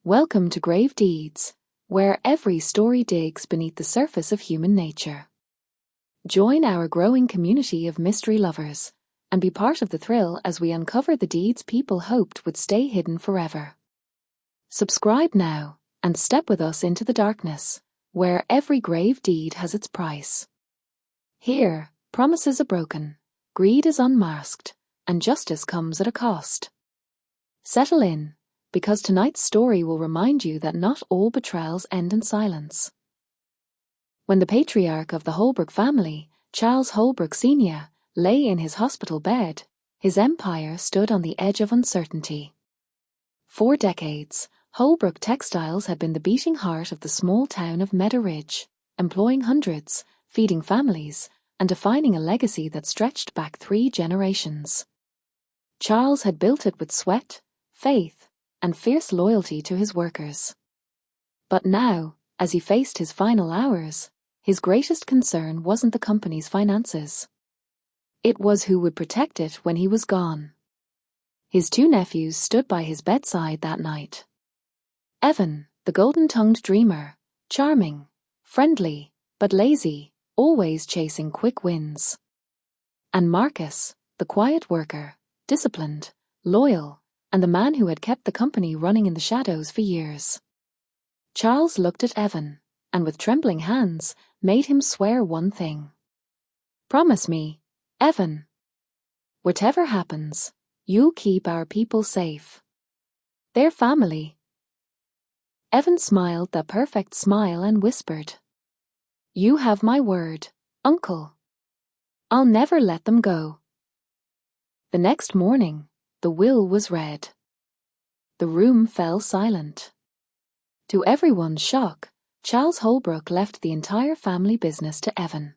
Welcome to Grave Deeds, where every story digs beneath the surface of human nature. Join our growing community of mystery lovers and be part of the thrill as we uncover the deeds people hoped would stay hidden forever. Subscribe now and step with us into the darkness, where every grave deed has its price. Here, promises are broken, greed is unmasked, and justice comes at a cost. Settle in, because tonight's story will remind you that not all betrayals end in silence. When the patriarch of the Holbrook family, Charles Holbrook Sr., lay in his hospital bed, his empire stood on the edge of uncertainty. For decades, Holbrook Textiles had been the beating heart of the small town of Meadow Ridge, employing hundreds, feeding families, and defining a legacy that stretched back 3 generations. Charles had built it with sweat, faith, and fierce loyalty to his workers. But now, as he faced his final hours, his greatest concern wasn't the company's finances. It was who would protect it when he was gone. His 2 nephews stood by his bedside that night. Evan, the golden-tongued dreamer, charming, friendly, but lazy, always chasing quick wins. And Marcus, the quiet worker, disciplined, loyal, and the man who had kept the company running in the shadows for years. Charles looked at Evan, and with trembling hands, made him swear one thing. "Promise me, Evan. Whatever happens, you'll keep our people safe. They're family." Evan smiled that perfect smile and whispered, "You have my word, Uncle. I'll never let them go." The next morning, the will was read. The room fell silent. To everyone's shock, Charles Holbrook left the entire family business to Evan.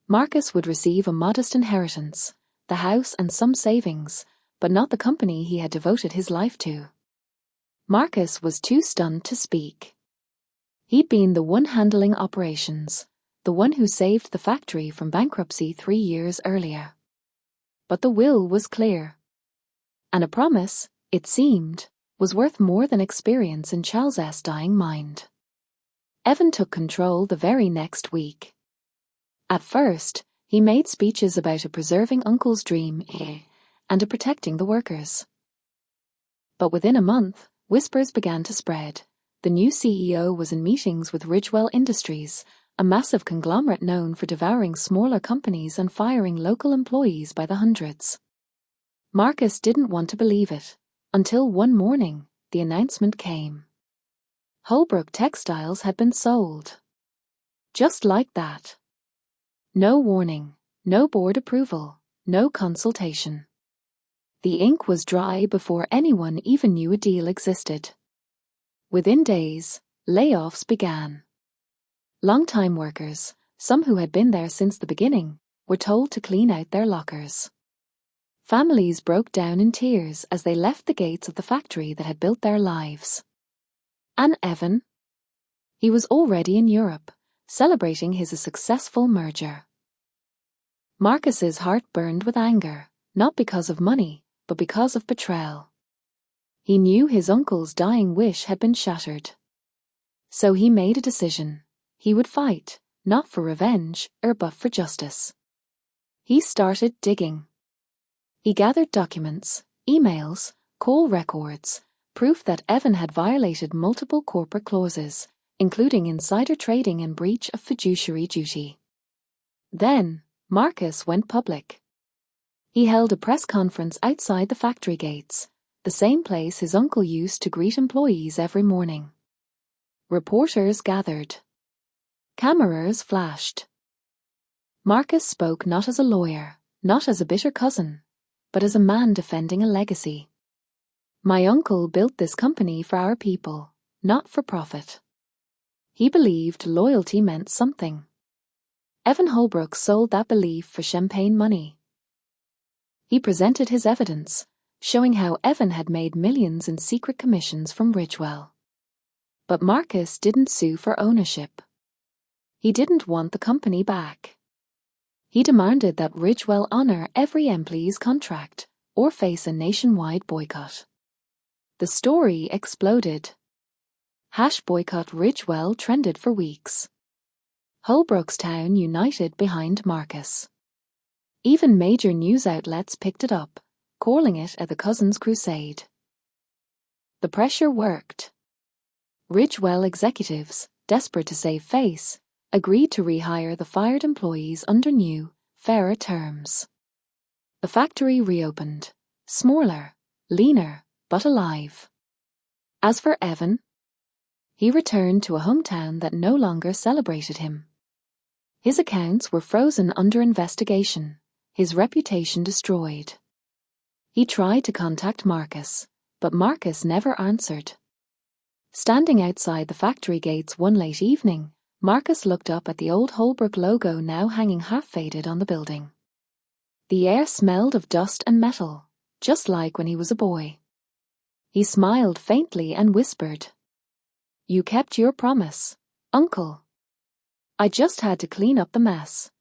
Marcus would receive a modest inheritance, the house and some savings, but not the company he had devoted his life to. Marcus was too stunned to speak. He'd been the one handling operations, the one who saved the factory from bankruptcy 3 years earlier. But the will was clear. And a promise, it seemed, was worth more than experience in Charles's dying mind. Evan took control the very next week. At first, he made speeches about preserving Uncle's dream and protecting the workers. But within a month, whispers began to spread. The new CEO was in meetings with Ridgewell Industries, a massive conglomerate known for devouring smaller companies and firing local employees by the hundreds. Marcus didn't want to believe it, until one morning, the announcement came. Holbrook Textiles had been sold. Just like that. No warning, no board approval, no consultation. The ink was dry before anyone even knew a deal existed. Within days, layoffs began. Longtime workers, some who had been there since the beginning, were told to clean out their lockers. Families broke down in tears as they left the gates of the factory that had built their lives. And Evan? He was already in Europe, celebrating his successful merger. Marcus's heart burned with anger, not because of money, but because of betrayal. He knew his uncle's dying wish had been shattered. So he made a decision. He would fight, not for revenge, but for justice. He started digging. He gathered documents, emails, call records, proof that Evan had violated multiple corporate clauses, including insider trading and breach of fiduciary duty. Then, Marcus went public. He held a press conference outside the factory gates, the same place his uncle used to greet employees every morning. Reporters gathered. Cameras flashed. Marcus spoke not as a lawyer, not as a bitter cousin, but as a man defending a legacy. "My uncle built this company for our people, not for profit. He believed loyalty meant something. Evan Holbrook sold that belief for champagne money." He presented his evidence, showing how Evan had made millions in secret commissions from Ridgewell. But Marcus didn't sue for ownership. He didn't want the company back. He demanded that Ridgewell honor every employee's contract or face a nationwide boycott. The story exploded. #boycott Ridgewell trended for weeks. Holbrookstown united behind Marcus. Even major news outlets picked it up, calling it a The Cousins Crusade. The pressure worked. Ridgewell executives, desperate to save face, agreed to rehire the fired employees under new, fairer terms. The factory reopened, smaller, leaner, but alive. As for Evan, he returned to a hometown that no longer celebrated him. His accounts were frozen under investigation, his reputation destroyed. He tried to contact Marcus, but Marcus never answered. Standing outside the factory gates one late evening, Marcus looked up at the old Holbrook logo now hanging half-faded on the building. The air smelled of dust and metal, just like when he was a boy. He smiled faintly and whispered, "You kept your promise, Uncle. I just had to clean up the mess."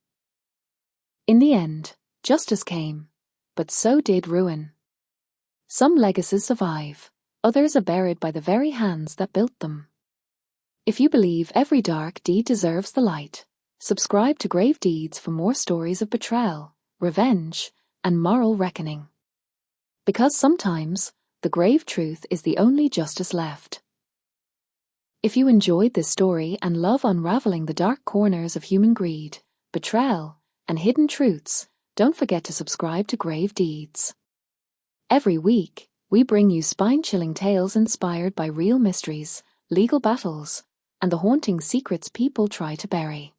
In the end, justice came, but so did ruin. Some legacies survive, others are buried by the very hands that built them. If you believe every dark deed deserves the light, subscribe to Grave Deeds for more stories of betrayal, revenge, and moral reckoning. Because sometimes, the grave truth is the only justice left. If you enjoyed this story and love unraveling the dark corners of human greed, betrayal, and hidden truths, don't forget to subscribe to Grave Deeds. Every week, we bring you spine-chilling tales inspired by real mysteries, legal battles, and the haunting secrets people try to bury.